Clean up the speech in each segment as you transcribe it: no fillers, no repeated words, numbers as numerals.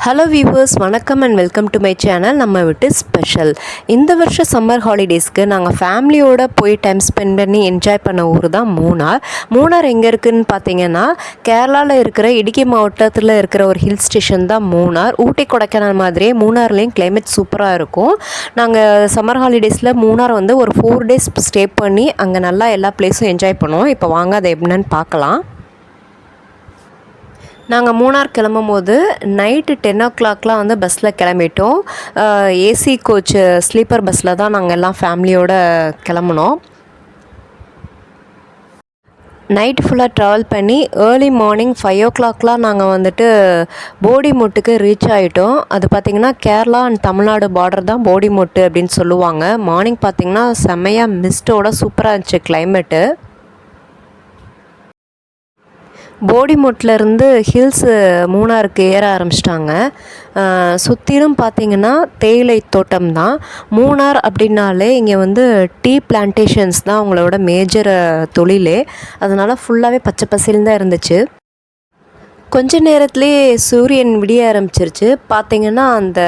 Hello viewers, வணக்கம் and welcome to my channel நம்ம விட்டு ஸ்பெஷல். இந்த வருஷம் சம்மர் ஹாலிடேஸ்க்கு நாங்கள் ஃபேமிலியோடு போய் டைம் ஸ்பெண்ட் பண்ணி என்ஜாய் பண்ண ஊர் தான் மூணார். மூணார் எங்கே இருக்குதுன்னு பார்த்தீங்கன்னா, கேரளாவில் இருக்கிற இடுக்கி மாவட்டத்தில் இருக்கிற ஒரு ஹில் ஸ்டேஷன் தான் மூணார். ஊட்டி கொடைக்கானல் மாதிரியே மூணார்லேயும் கிளைமேட் சூப்பராக இருக்கும். நாங்கள் சம்மர் ஹாலிடேஸில் மூணார் வந்து ஒரு 4 days ஸ்டே பண்ணி அங்கே நல்லா எல்லா பிளேஸும் என்ஜாய் பண்ணுவோம். இப்போ வாங்க அதை என்னன்னு பார்க்கலாம். நாங்கள் மூணார் கிளம்பும் போது நைட்டு 10 o'clock வந்து பஸ்ஸில் கிளம்பிட்டோம். ஏசி கோச் ஸ்லீப்பர் பஸ்ஸில் தான் நாங்கள் எல்லாம் ஃபேமிலியோடு கிளம்புனோம். நைட்டு ஃபுல்லாக ட்ராவல் பண்ணி ஏர்லி மார்னிங் 5 o'clock நாங்கள் வந்துட்டு போடிமுட்டுக்கு ரீச் ஆகிட்டோம். அது பார்த்திங்கன்னா கேரளா அண்ட் தமிழ்நாடு பார்டர் தான் போடிமுட்டு அப்படின்னு சொல்லுவாங்க. மார்னிங் பார்த்திங்கன்னா செம்மையாக மிஸ்ட்டோட சூப்பராக இருந்துச்சு கிளைமேட்டு. போடிமுட்டிலேருந்து ஹில்ஸு மூணாருக்கு ஏற ஆரம்பிச்சிட்டாங்க. சுற்றிலும் பார்த்திங்கன்னா தேயிலை தோட்டம் தான். மூணார் அப்படின்னாலே இங்கே வந்து டீ பிளான்டேஷன்ஸ் தான் அவங்களோட மேஜர் தொழிலே. அதனால் ஃபுல்லாகவே பச்சை பசேல்னு தான் இருந்துச்சு. கொஞ்ச நேரத்துலேயே சூரியன் விடிய ஆரம்பிச்சிருச்சு. பார்த்திங்கன்னா அந்த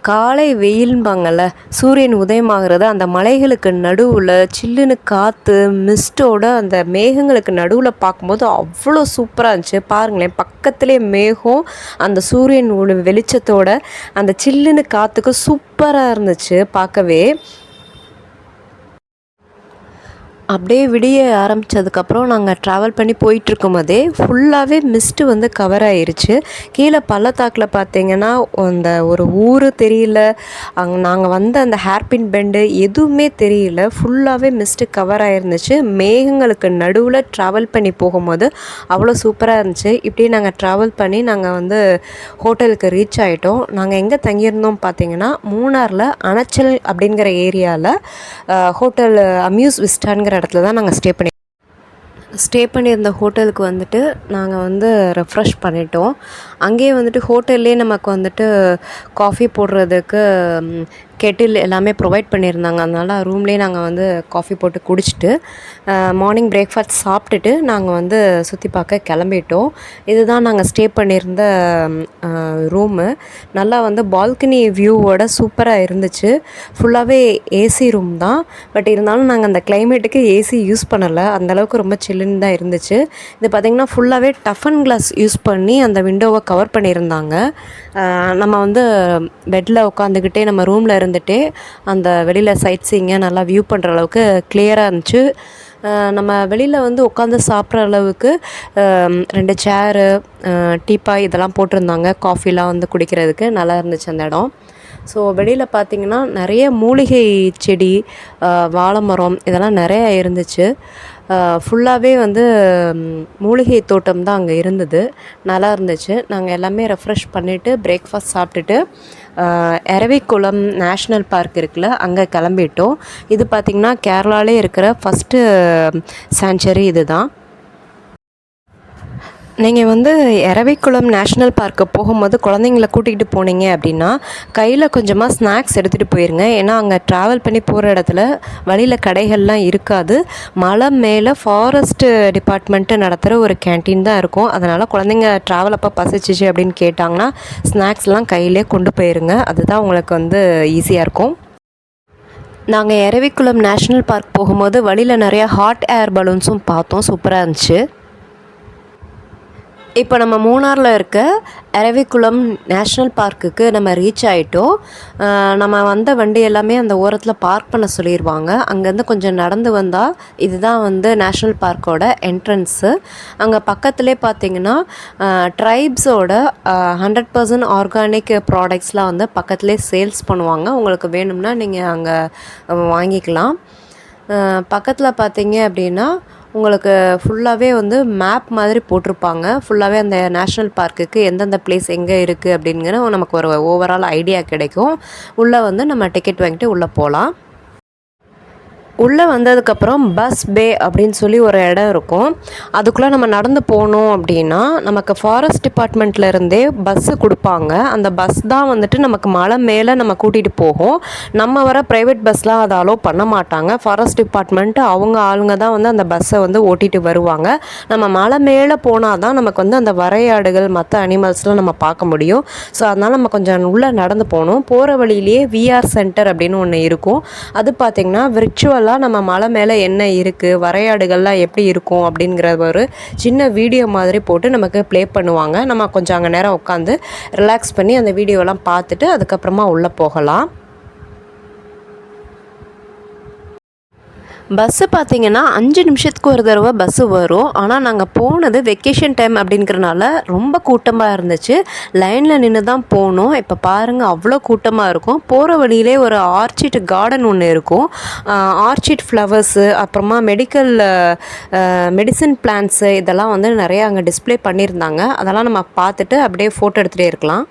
காலை வெயில்பாங்கள்ல, சூரியன் உதயமாகிறது அந்த மலைகளுக்கு நடுவில் சில்லுன்னு காற்று மிஸ்ட்டோட அந்த மேகங்களுக்கு நடுவில் பார்க்கும்போது அவ்வளோ சூப்பராக இருந்துச்சு. பாருங்களேன், பக்கத்துலேயே மேகம் அந்த சூரியன் வெளிச்சத்தோட அந்த சில்லுன்னு காற்றுக்கு சூப்பராக இருந்துச்சு பார்க்கவே. அப்படியே விடிய ஆரம்பித்ததுக்கப்புறம் நாங்கள் ட்ராவல் பண்ணி போயிட்டுருக்கும் போதே ஃபுல்லாகவே மிஸ்ட்டு வந்து கவர் ஆகிருச்சு. கீழே பள்ளத்தாக்கில் பார்த்திங்கன்னா அந்த ஒரு ஊர் தெரியல, அங்கே நாங்கள் வந்த அந்த ஹேர்பின் பெண்டு எதுவுமே தெரியல. ஃபுல்லாகவே மிஸ்ட்டு கவர் ஆகிருந்துச்சு. மேகங்களுக்கு நடுவில் ட்ராவல் பண்ணி போகும்போது அவ்வளோ சூப்பராக இருந்துச்சு. இப்படியே நாங்கள் ட்ராவல் பண்ணி நாங்கள் வந்து ஹோட்டலுக்கு ரீச் ஆகிட்டோம். நாங்கள் எங்கே தங்கியிருந்தோம் பார்த்திங்கன்னா, மூணாரில் அணைச்சல் அப்படிங்கிற ஏரியாவில் ஹோட்டல் அம்யூஸ் விஸ்டாங்கிற இடத்துல தான் நாங்கள் ஸ்டே பண்ணியிருந்த ஹோட்டலுக்கு வந்துட்டு நாங்கள் வந்து ரெஃப்ரெஷ் பண்ணிட்டோம். அங்கேயே வந்துட்டு ஹோட்டல்லே நமக்கு வந்துட்டு காஃபி போடுறதுக்கு கெட்டில் எல்லாமே ப்ரொவைட் பண்ணியிருந்தாங்க. அதனால் ரூம்லேயே நாங்கள் வந்து காஃபி போட்டு குடிச்சிட்டு மார்னிங் பிரேக்ஃபாஸ்ட் சாப்பிட்டுட்டு நாங்கள் வந்து சுற்றி பார்க்க கிளம்பிட்டோம். இதுதான் நாங்கள் ஸ்டே பண்ணியிருந்த ரூமு. நல்லா வந்து பால்கனி வியூவோட சூப்பராக இருந்துச்சு. ஃபுல்லாகவே ஏசி ரூம் தான். பட் இருந்தாலும் நாங்கள் அந்த கிளைமேட்டுக்கு ஏசி யூஸ் பண்ணலை. அந்தளவுக்கு ரொம்ப சில்லுன்னு தான் இருந்துச்சு. இது பார்த்திங்கன்னா ஃபுல்லாகவே டஃபன் கிளாஸ் யூஸ் பண்ணி அந்த விண்டோவை கவர் பண்ணியிருந்தாங்க. நம்ம வந்து பெட்டில் உட்காந்துக்கிட்டே நம்ம ரூமில் இருந்துகிட்டே அந்த வெளியில் சைட் சீயிங்கை நல்லா வியூ பண்ணுற அளவுக்கு கிளியராக இருந்துச்சு. நம்ம வெளியில் வந்து உட்காந்து சாப்பிட்ற அளவுக்கு 2 சேரு, டீப்பாய் இதெல்லாம் போட்டிருந்தாங்க. காஃபிலாம் வந்து குடிக்கிறதுக்கு நல்லா இருந்துச்சு அந்த இடம். ஸோ வெளியில் பார்த்திங்கன்னா நிறைய மூலிகை செடி, வாழை மரம் இதெல்லாம் நிறையா இருந்துச்சு. ஃபுல்லாகவே வந்து மூலிகை தோட்டம் தான் அங்கே இருந்தது. நல்லா இருந்துச்சு. நாங்கள் எல்லாமே ரெஃப்ரெஷ் பண்ணிவிட்டு பிரேக்ஃபாஸ்ட் சாப்பிட்டுட்டு எரவிக்குளம் நேஷ்னல் பார்க் இருக்குல்ல, அங்கே கிளம்பிட்டோம். இது பார்த்திங்கன்னா கேரளாலே இருக்கிற ஃபஸ்ட்டு சாங்சுரி இது தான். நீங்கள் வந்து எரவிக்குளம் நேஷ்னல் பார்க்கு போகும்போது குழந்தைங்கள கூட்டிகிட்டு போனீங்க அப்படின்னா கையில் கொஞ்சமாக ஸ்நாக்ஸ் எடுத்துகிட்டு போயிருங்க. ஏன்னா அங்கே ட்ராவல் பண்ணி போகிற இடத்துல வழியில் கடைகள்லாம் இருக்காது. மலை மேலே ஃபாரஸ்ட்டு டிபார்ட்மெண்ட்டு நடத்துகிற ஒரு கேன்டீன் தான் இருக்கும். அதனால் குழந்தைங்க ட்ராவல் அப்போ பசிச்சிச்சு அப்படின்னு கேட்டாங்கன்னா ஸ்நாக்ஸ்லாம் கையிலே கொண்டு போயிருங்க. அதுதான் உங்களுக்கு வந்து ஈஸியாக இருக்கும். நாங்கள் எரவிக்குளம் நேஷ்னல் பார்க் போகும்போது வழியில் நிறையா ஹாட் ஏர் பலூன்ஸும் பார்த்தோம். சூப்பராக இருந்துச்சு. இப்போ நம்ம மூணாரில் இருக்க எரவிக்குளம் நேஷ்னல் பார்க்குக்கு நம்ம ரீச் ஆகிட்டோம். நம்ம வந்த வண்டி எல்லாமே அந்த ஓரத்தில் பார்க் பண்ண சொல்லிடுவாங்க. அங்கேருந்து கொஞ்சம் நடந்து வந்தால் இதுதான் வந்து நேஷ்னல் பார்க்கோட என்ட்ரன்ஸு. அங்கே பக்கத்துலேயே பார்த்திங்கன்னா ட்ரைப்ஸோட 100% ஆர்கானிக் ப்ராடக்ட்ஸ்லாம் வந்து பக்கத்துலேயே சேல்ஸ் பண்ணுவாங்க. உங்களுக்கு வேணும்னா நீங்கள் அங்கே வாங்கிக்கலாம். பக்கத்தில் பார்த்தீங்க அப்படின்னா உங்களுக்கு ஃபுல்லாகவே வந்து மேப் மாதிரி போட்டிருப்பாங்க. ஃபுல்லாகவே அந்த நேஷ்னல் பார்க்குக்கு எந்தெந்த பிளேஸ் எங்கே இருக்குது அப்படிங்கிற நமக்கு ஒரு ஓவரால் ஐடியா கிடைக்கும். உள்ளே வந்து நம்ம டிக்கெட் வாங்கிட்டு உள்ளே போகலாம். உள்ளே வந்ததுக்கப்புறம் பஸ் பே அப்படின்னு சொல்லி ஒரு இடம் இருக்கும். அதுக்குள்ளே நம்ம நடந்து போனோம் அப்படின்னா நமக்கு ஃபாரஸ்ட் டிபார்ட்மெண்ட்லேருந்தே பஸ்ஸு கொடுப்பாங்க. அந்த பஸ் தான் வந்துட்டு நமக்கு மலை மேலே நம்ம கூட்டிகிட்டு போகும். நம்ம வர ப்ரைவேட் பஸ்லாம் அதை அலோவ் பண்ண மாட்டாங்க. ஃபாரஸ்ட் டிபார்ட்மெண்ட்டு அவங்க ஆளுங்க தான் வந்து அந்த பஸ்ஸை வந்து ஓட்டிகிட்டு வருவாங்க. நம்ம மலை மேலே போனால் தான் நமக்கு வந்து அந்த வரையாடுகள் மற்ற அனிமல்ஸ்லாம் நம்ம பார்க்க முடியும். ஸோ அதனால் நம்ம கொஞ்சம் உள்ளே நடந்து போகணும். போகிற வழியிலேயே விஆர் சென்டர் அப்படின்னு ஒன்று இருக்கும். அது பார்த்திங்கன்னா விர்ச்சுவல் நம்ம மலை மேலே என்ன இருக்குது, வரையாடுகள்லாம் எப்படி இருக்கும் அப்படிங்கிற ஒரு சின்ன வீடியோ மாதிரி போட்டு நமக்கு ப்ளே பண்ணுவாங்க. நம்ம கொஞ்சம் அங்கே நேரம் உட்காந்து ரிலாக்ஸ் பண்ணி அந்த வீடியோலாம் பார்த்துட்டு அதுக்கப்புறமா உள்ளே போகலாம். பஸ்ஸு பார்த்திங்கன்னா 5 நிமிஷத்துக்கு ஒரு தடவை பஸ்ஸு வரும். ஆனால் நாங்கள் போனது வெக்கேஷன் டைம் அப்படிங்கிறனால ரொம்ப கூட்டமாக இருந்துச்சு. லைனில் நின்று தான் போனோம். இப்போ பாருங்கள் அவ்வளோ கூட்டமாக இருக்கும். போகிற வழியிலே ஒரு ஆர்ச்சிட் கார்டன் ஒன்று இருக்கும். ஆர்ச்சிட் ஃப்ளவர்ஸு, அப்புறமா மெடிசன் பிளான்ட்ஸு இதெல்லாம் வந்து நிறையா அங்கே டிஸ்ப்ளே பண்ணியிருந்தாங்க. அதெல்லாம் நம்ம பார்த்துட்டு அப்படியே ஃபோட்டோ எடுத்துகிட்டே இருக்கலாம்.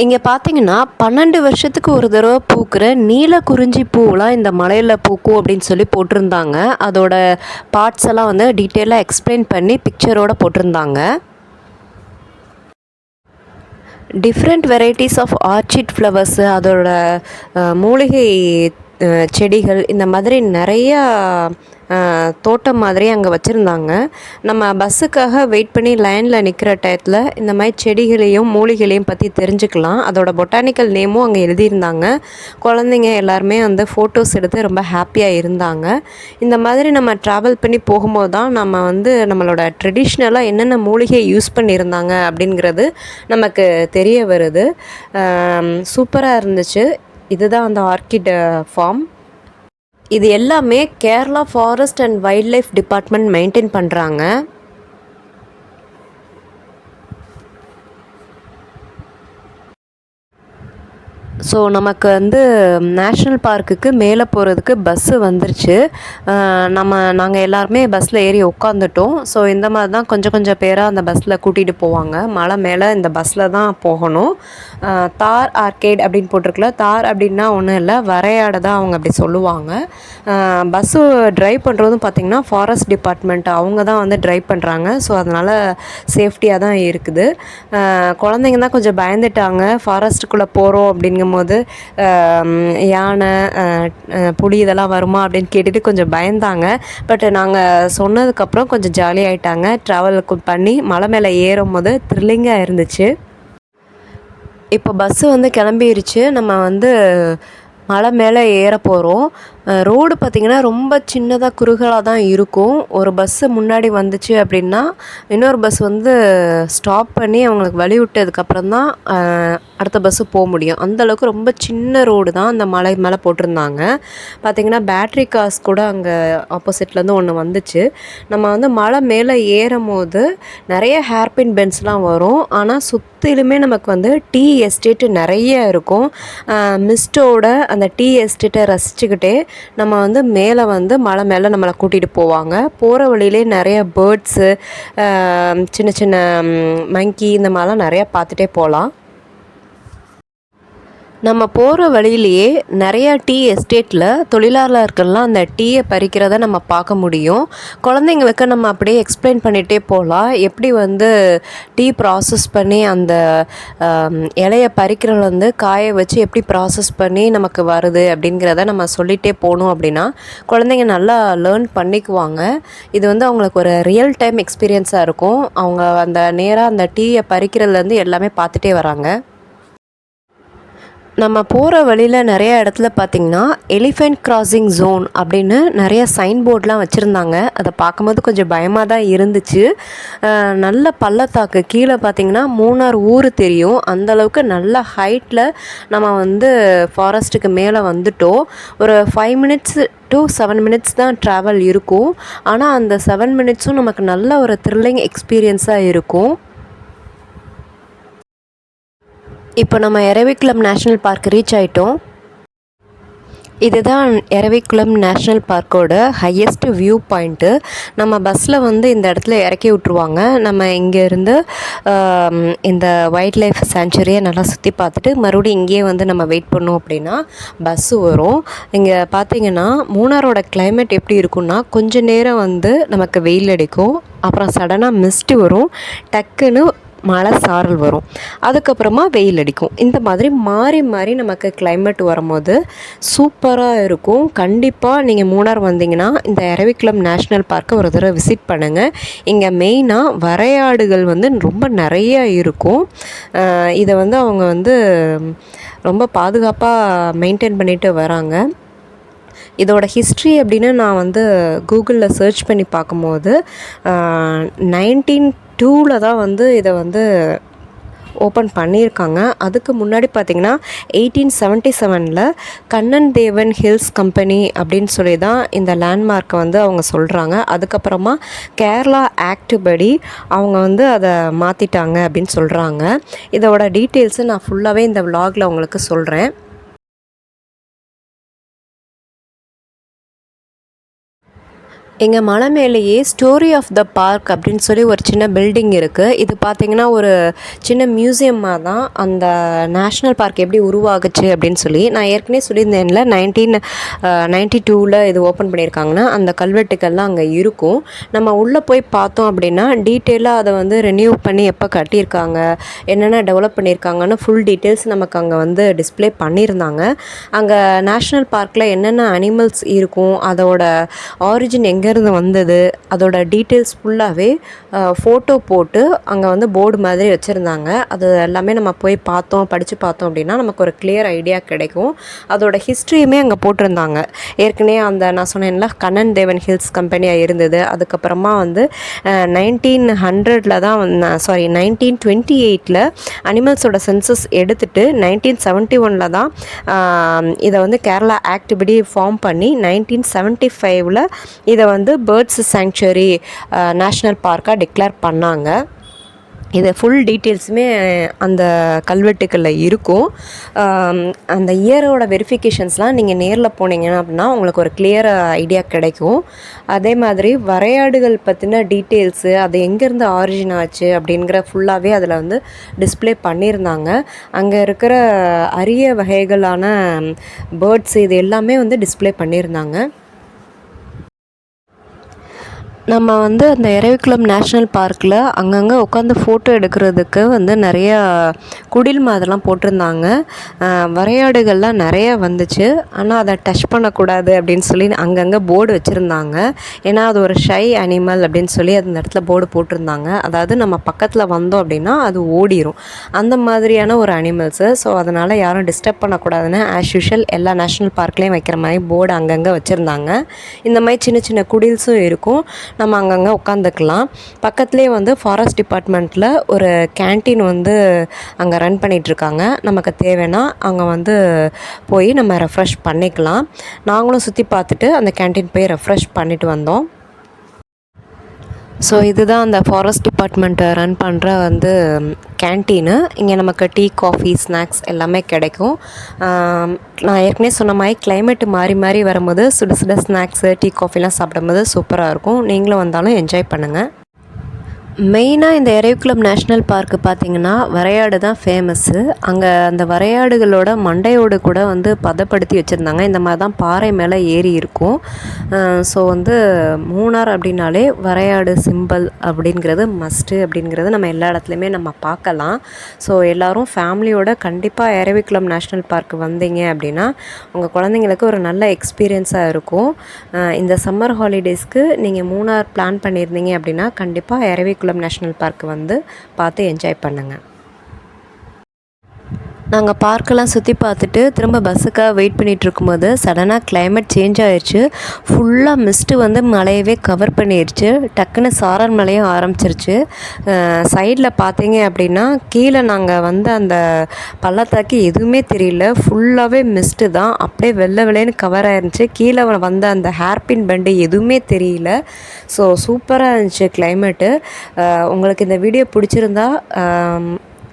இங்கே பார்த்தீங்கன்னா 12 வருஷத்துக்கு ஒரு தடவை பூக்கிற நீல குறிஞ்சி பூவெலாம் இந்த மலையில் பூக்கும் அப்படின்னு சொல்லி போட்டிருந்தாங்க. அதோட பார்ட்ஸ் எல்லாம் வந்து டீட்டெயிலாக எக்ஸ்பிளைன் பண்ணி பிக்சரோடு போட்டிருந்தாங்க. Different varieties of orchid flowers, அதோட மூலிகை செடிகள், இந்த மாதிரி நிறையா தோட்டம் மாதிரி அங்கே வச்சுருந்தாங்க. நம்ம பஸ்ஸுக்காக வெயிட் பண்ணி லைனில் நிற்கிற டயத்தில் இந்த மாதிரி செடிகளையும் மூலிகளையும் பற்றி தெரிஞ்சுக்கலாம். அதோட பொட்டானிக்கல் நேமும் அங்கே எழுதியிருந்தாங்க. குழந்தைங்க எல்லாருமே வந்து ஃபோட்டோஸ் எடுத்து ரொம்ப ஹாப்பியாக இருந்தாங்க. இந்த மாதிரி நம்ம ட்ராவல் பண்ணி போகும்போது தான் நம்ம வந்து நம்மளோட ட்ரெடிஷ்னலாக என்னென்ன மூலிகை யூஸ் பண்ணியிருந்தாங்க அப்படிங்கிறது நமக்கு தெரிய வருது. சூப்பராக இருந்துச்சு. இதுதான் அந்த ஆர்க்கிட் ஃபார்ம். இது எல்லாமே Kerala forest and wild life department maintain பண்ணுறாங்க. ஸோ நமக்கு வந்து நேஷ்னல் பார்க்குக்கு மேலே போகிறதுக்கு பஸ்ஸு வந்துருச்சு. நாங்கள் எல்லாருமே பஸ்ஸில் ஏறி உட்காந்துட்டோம். ஸோ இந்த மாதிரி தான் கொஞ்சம் பேராக அந்த பஸ்ஸில் கூட்டிகிட்டு போவாங்க. மலை மேலே இந்த பஸ்ஸில் தான் போகணும். தார் ஆர்கேட் அப்படின்னு போட்டிருக்குல. தார் அப்படின்னா ஒன்றும் இல்லை, வரையாட தான் அவங்க அப்படி சொல்லுவாங்க. பஸ்ஸு ட்ரைவ் பண்ணுறதும் பார்த்திங்கன்னா ஃபாரஸ்ட் டிபார்ட்மெண்ட் அவங்க தான் வந்து ட்ரைவ் பண்ணுறாங்க. ஸோ அதனால் சேஃப்டியாக தான் இருக்குது. குழந்தைங்க தான் கொஞ்சம் பயந்துட்டாங்க. ஃபாரஸ்ட்டுக்குள்ளே போகிறோம் அப்படிங்கும்போது யானை, புலி இதெல்லாம் வருமா அப்படின்னு கேட்டுட்டு கொஞ்சம் பயந்தாங்க. பட் நாங்கள் சொன்னதுக்கப்புறம் கொஞ்சம் ஜாலியாகிட்டாங்க. ட்ராவல் பண்ணி மலை மேலே ஏறும் போது த்ரில்லிங்காக இருந்துச்சு. இப்போ பஸ்ஸு வந்து கிளம்பிருச்சு. நம்ம வந்து மலை மேலே ஏற போகிறோம். ரோடு பார்த்திங்கன்னா ரொம்ப சின்னதாக குறுகலாக தான் இருக்கும். ஒரு பஸ்ஸு முன்னாடி வந்துச்சு அப்படின்னா இன்னொரு பஸ் வந்து ஸ்டாப் பண்ணி அவங்களுக்கு வழி விட்டதுக்கப்புறம் தான் அடுத்த பஸ்ஸு போக முடியும். அந்தளவுக்கு ரொம்ப சின்ன ரோடு தான் அந்த மலை மேலே போட்டிருந்தாங்க. பார்த்திங்கன்னா பேட்ரி கார்ஸ் கூட அங்கே ஆப்போசிட்லேருந்து ஒன்று வந்துச்சு. நம்ம வந்து மலை மேலே ஏறும் போது நிறைய ஹேர்பின் பென்ஸ்லாம் வரும். ஆனால் சுற்றிலுமே நமக்கு வந்து டீ எஸ்டேட்டு நிறைய இருக்கும். மிஸ்டோட அந்த டீ எஸ்டேட்டை ரசிச்சுக்கிட்டே நம்ம வந்து மேலே வந்து மலை மேலே நம்மளை கூட்டிகிட்டு போவாங்க. போகிற வழியிலே நிறைய பேர்ட்ஸு, சின்ன சின்ன மங்கி இந்த மாதிரிலாம் நிறையா பார்த்துட்டே போகலாம். நம்ம போகிற வழியிலேயே நிறையா டீ எஸ்டேட்டில் தொழிலாளர்கள்லாம் அந்த டீயை பறிக்கிறத நம்ம பார்க்க முடியும். குழந்தைங்களுக்கு நம்ம அப்படியே எக்ஸ்பிளைன் பண்ணிகிட்டே போகலாம். எப்படி வந்து டீ ப்ராசஸ் பண்ணி அந்த இலையை பறிக்கிறதுல வந்து காய வச்சு எப்படி ப்ராசஸ் பண்ணி நமக்கு வருது அப்படிங்கிறத நம்ம சொல்லிகிட்டே போகணும். அப்படின்னா குழந்தைங்க நல்லா லேர்ன் பண்ணிக்குவாங்க. இது வந்து அவங்களுக்கு ஒரு ரியல் டைம் எக்ஸ்பீரியன்ஸாக இருக்கும். அவங்க அந்த நேராக அந்த டீயை பறிக்கிறதுலேருந்து எல்லாமே பார்த்துட்டே வராங்க. நம்ம போகிற வழியில் நிறைய இடத்துல பார்த்திங்கன்னா எலிஃபெண்ட் கிராசிங் ஜோன் அப்படின்னு நிறைய சைன் போர்ட்லாம் வச்சுருந்தாங்க. அதை பார்க்கும்போது கொஞ்சம் பயமாக தான் இருந்துச்சு. நல்ல பள்ளத்தாக்கு கீழே பார்த்திங்கன்னா மூணார் ஊர் தெரியும். அந்தளவுக்கு நல்ல ஹைட்டில் நம்ம வந்து ஃபாரஸ்ட்டுக்கு மேலே வந்துட்டோம். ஒரு 5 மினிட்ஸ் to 7 மினிட்ஸ் தான் ட்ராவல் இருக்கும். ஆனால் அந்த 7 மினிட்ஸும் நமக்கு நல்ல ஒரு த்ரில்லிங் எக்ஸ்பீரியன்ஸாக இருக்கும். இப்போ நம்ம எரவிக்குளம் நேஷ்னல் பார்க் ரீச் ஆகிட்டோம். இதுதான் Eravikulam national பார்க்கோட highest view point. நம்ம பஸ்ஸில் வந்து இந்த இடத்துல இறக்கி விட்ருவாங்க. நம்ம இங்கேருந்து இந்த வைல்ட் லைஃப் சாங்சுரியை நல்லா சுற்றி பார்த்துட்டு மறுபடியும் இங்கேயே வந்து நம்ம வெயிட் பண்ணோம் அப்படின்னா பஸ்ஸு வரும். இங்கே பார்த்திங்கன்னா மூணாரோட கிளைமேட் எப்படி இருக்குன்னா, கொஞ்சம் நேரம் வந்து நமக்கு வெயில் அடிக்கும், அப்புறம் சடனாக மிஸ்ட்டு வரும், டக்குன்னு மழை சாரல் வரும், அதுக்கப்புறமா வெயில் அடிக்கும். இந்த மாதிரி மாறி மாறி நமக்கு கிளைமேட் வரும்போது சூப்பராக இருக்கும். கண்டிப்பாக நீங்கள் மூணார் வந்தீங்கன்னா இந்த எரவிக்குளம் நேஷ்னல் பார்க்கை ஒரு தடவை விசிட் பண்ணுங்கள். இங்கே மெயினாக வரையாடுகள் வந்து ரொம்ப நிறைய இருக்கும். இதை வந்து அவங்க வந்து ரொம்ப பாதுகாப்பாக மெயின்டைன் பண்ணிட்டு வராங்க. இதோட ஹிஸ்ட்ரி அப்படின்னு நான் வந்து கூகுளில் சர்ச் பண்ணி பார்க்கும்போது 1902 தான் வந்து இதை வந்து ஓப்பன் பண்ணியிருக்காங்க. அதுக்கு முன்னாடி பார்த்திங்கன்னா 1877 கண்ணன் தேவன் ஹில்ஸ் கம்பெனி அப்படின்னு சொல்லி தான் இந்த லேண்ட்மார்க்கை வந்து அவங்க சொல்கிறாங்க. அதுக்கப்புறமா கேரளா ஆக்ட் படி அவங்க வந்து அதை மாற்றிட்டாங்க அப்படின்னு சொல்கிறாங்க. இதோட டீட்டெயில்ஸு நான் ஃபுல்லாகவே இந்த விலாகில் உங்களுக்கு சொல்கிறேன். எங்கள் மலை மேலேயே ஸ்டோரி ஆஃப் த பார்க் அப்படின்னு சொல்லி ஒரு சின்ன பில்டிங் இருக்குது. இது பார்த்திங்கன்னா ஒரு சின்ன மியூசியமாக தான் அந்த நேஷ்னல் பார்க் எப்படி உருவாகுச்சு அப்படின்னு சொல்லி நான் ஏற்கனவே சொல்லியிருந்தேன்ல 1992 இது ஓப்பன் பண்ணியிருக்காங்கன்னா அந்த கல்வெட்டுக்கள்லாம் அங்கே இருக்கும். நம்ம உள்ளே போய் பார்த்தோம் அப்படின்னா டீட்டெயிலாக அதை வந்து ரெனியூ பண்ணி எப்போ கட்டியிருக்காங்க, என்னென்ன டெவலப் பண்ணியிருக்காங்கன்னு ஃபுல் டீட்டெயில்ஸ் நமக்கு அங்கே வந்து டிஸ்பிளே பண்ணியிருந்தாங்க. அங்கே நேஷ்னல் பார்க்கில் என்னென்ன அனிமல்ஸ் இருக்கும், அதோட ஆரிஜின் எங்கேருந்து வந்தது, அதோட டீட்டெயில்ஸ் ஃபுல்லாகவே ஃபோட்டோ போட்டு அங்கே வந்து போர்டு மாதிரி வச்சுருந்தாங்க. அது எல்லாமே நம்ம போய் படித்து பார்த்தோம் அப்படின்னா நமக்கு ஒரு கிளியர் ஐடியா கிடைக்கும். அதோட ஹிஸ்ட்ரியுமே அங்கே போட்டிருந்தாங்க. ஏற்கனவே அந்த நான் சொன்னேன்ல கண்ணன் தேவன் ஹில்ஸ் கம்பெனியாக இருந்தது. அதுக்கப்புறமா வந்து 1900 தான் 1928 அனிமல்ஸோட சென்சஸ் எடுத்துகிட்டு 1971 தான் இதை வந்து கேரளா ஆக்ட் படி ஃபார்ம் பண்ணி 1975 இதை வந்து பேர்ட்ஸ் சாங்சுரி நேஷ்னல் பார்க்காக டிக்ளேர் பண்ணாங்க. இது ஃபுல் டீட்டெயில்ஸுமே அந்த கல்வெட்டுக்களில் இருக்கும். அந்த இயரோட வெரிஃபிகேஷன்ஸ்லாம் நீங்கள் நேரில் போனீங்கன்னா அப்படின்னா உங்களுக்கு ஒரு கிளியர் ஐடியா கிடைக்கும். அதே மாதிரி வரையாடுகள் பற்றின டீட்டெயில்ஸு அது எங்கேருந்து ஆரிஜின் ஆச்சு அப்படிங்கிற ஃபுல்லாகவே அதில் வந்து டிஸ்பிளே பண்ணியிருந்தாங்க. அங்கே இருக்கிற அரிய வகைகளான பேர்ட்ஸ் இது எல்லாமே வந்து டிஸ்பிளே பண்ணியிருந்தாங்க. நம்ம வந்து அந்த எரவிக்குளம் நேஷ்னல் பார்க்கில் அங்கங்கே உட்காந்து ஃபோட்டோ எடுக்கிறதுக்கு வந்து நிறையா குடில் மாதிரிலாம் போட்டிருந்தாங்க. வரையாடுகள்லாம் நிறையா வந்துச்சு. ஆனால் அதை டச் பண்ணக்கூடாது அப்படின்னு சொல்லி அங்கங்கே போர்டு வச்சுருந்தாங்க. ஏன்னா அது ஒரு ஷை அனிமல் அப்படின்னு சொல்லி அந்த இடத்துல போர்டு போட்டிருந்தாங்க. அதாவது நம்ம பக்கத்தில் வந்தோம் அப்படின்னா அது ஓடிடும், அந்த மாதிரியான ஒரு அனிமல்ஸு. ஸோ அதனால் யாரும் டிஸ்டர்ப் பண்ணக்கூடாதுன்னு ஆஸ் யூஷுவல் எல்லா நேஷ்னல் பார்க்லேயும் வைக்கிற மாதிரி போர்டு அங்கங்கே வச்சுருந்தாங்க. இந்த மாதிரி சின்ன சின்ன குடில்ஸும் இருக்கும். நம்ம அங்கங்கே உட்காந்துக்கலாம். பக்கத்துலேயே வந்து ஃபாரஸ்ட் டிபார்ட்மெண்ட்டில் ஒரு கேன்டீன் வந்து அங்கே ரன் பண்ணிகிட்ருக்காங்க. நமக்கு தேவைன்னா அங்கே வந்து போய் நம்ம ரெஃப்ரெஷ் பண்ணிக்கலாம். நாங்களும் சுற்றி பார்த்துட்டு அந்த கேன்டீன் போய் ரெஃப்ரெஷ் பண்ணிவிட்டு வந்தோம். ஸோ இதுதான் அந்த ஃபாரஸ்ட் டிபார்ட்மெண்ட்டை ரன் பண்ணுற வந்து கேன்டீனு. இங்கே நமக்கு டீ, காஃபி, ஸ்நாக்ஸ் எல்லாமே கிடைக்கும். நான் ஏற்கனவே சொன்ன மாதிரி கிளைமேட்டு மாறி மாறி வரும்போது சுட சுட ஸ்நாக்ஸு, டீ, காஃபிலாம் சாப்பிடும்போது சூப்பராக இருக்கும். நீங்களும் வந்தாலும் என்ஜாய் பண்ணுங்கள். மெயினாக இந்த எரவிக்குளம் நேஷ்னல் பார்க்கு பார்த்திங்கன்னா வரையாடு தான் ஃபேமஸ்ஸு. அங்கே அந்த வரையாடுகளோட மண்டையோடு கூட வந்து பதப்படுத்தி வச்சுருந்தாங்க. இந்த மாதிரி தான் பாறை மேலே ஏறி இருக்கும். ஸோ வந்து மூணார் அப்படின்னாலே வரையாடு சிம்பல் அப்படிங்கிறது மஸ்ட்டு அப்படிங்கிறது நம்ம எல்லா இடத்துலையுமே நம்ம பார்க்கலாம். ஸோ எல்லோரும் ஃபேமிலியோட கண்டிப்பாக எரவிக்குளம் நேஷ்னல் பார்க் வந்தீங்க அப்படின்னா உங்கள் குழந்தைங்களுக்கு ஒரு நல்ல எக்ஸ்பீரியன்ஸாக இருக்கும். இந்த சம்மர் ஹாலிடேஸ்க்கு நீங்கள் மூணார் பிளான் பண்ணியிருந்தீங்க அப்படின்னா கண்டிப்பாக எரவிக்குளம் நேஷ்னல் பார்க் வந்து பார்த்து என்ஜாய் பண்ணுங்கள். நாங்கள் பார்க்கெல்லாம் சுற்றி பார்த்துட்டு திரும்ப பஸ்ஸுக்காக வெயிட் பண்ணிகிட்டு இருக்கும்போது சடனாக கிளைமேட் சேஞ்ச் ஆகிடுச்சு. ஃபுல்லாக மிஸ்ட்டு வந்து மலையவே கவர் பண்ணிடுச்சு. டக்குன்னு சாரல் மலையும் ஆரம்பிச்சிருச்சு. சைடில் பார்த்தீங்க அப்படின்னா கீழே நாங்கள் வந்து அந்த பள்ளத்தாக்கு எதுவுமே தெரியல. ஃபுல்லாகவே மிஸ்ட்டு தான், அப்படியே வெள்ளை வெள்ளைன்னு கவர் ஆயிருந்துச்சு. கீழே வந்த அந்த ஹேர்பின் பெண்டு எதுவுமே தெரியல. ஸோ சூப்பராக இருந்துச்சு கிளைமேட்டு. உங்களுக்கு இந்த வீடியோ பிடிச்சிருந்தா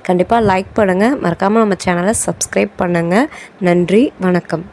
கண்டிப்பாக லைக் பண்ணுங்கள். மறக்காமல் நம்ம சேனலை சப்ஸ்கிரைப் பண்ணுங்கள். நன்றி, வணக்கம்.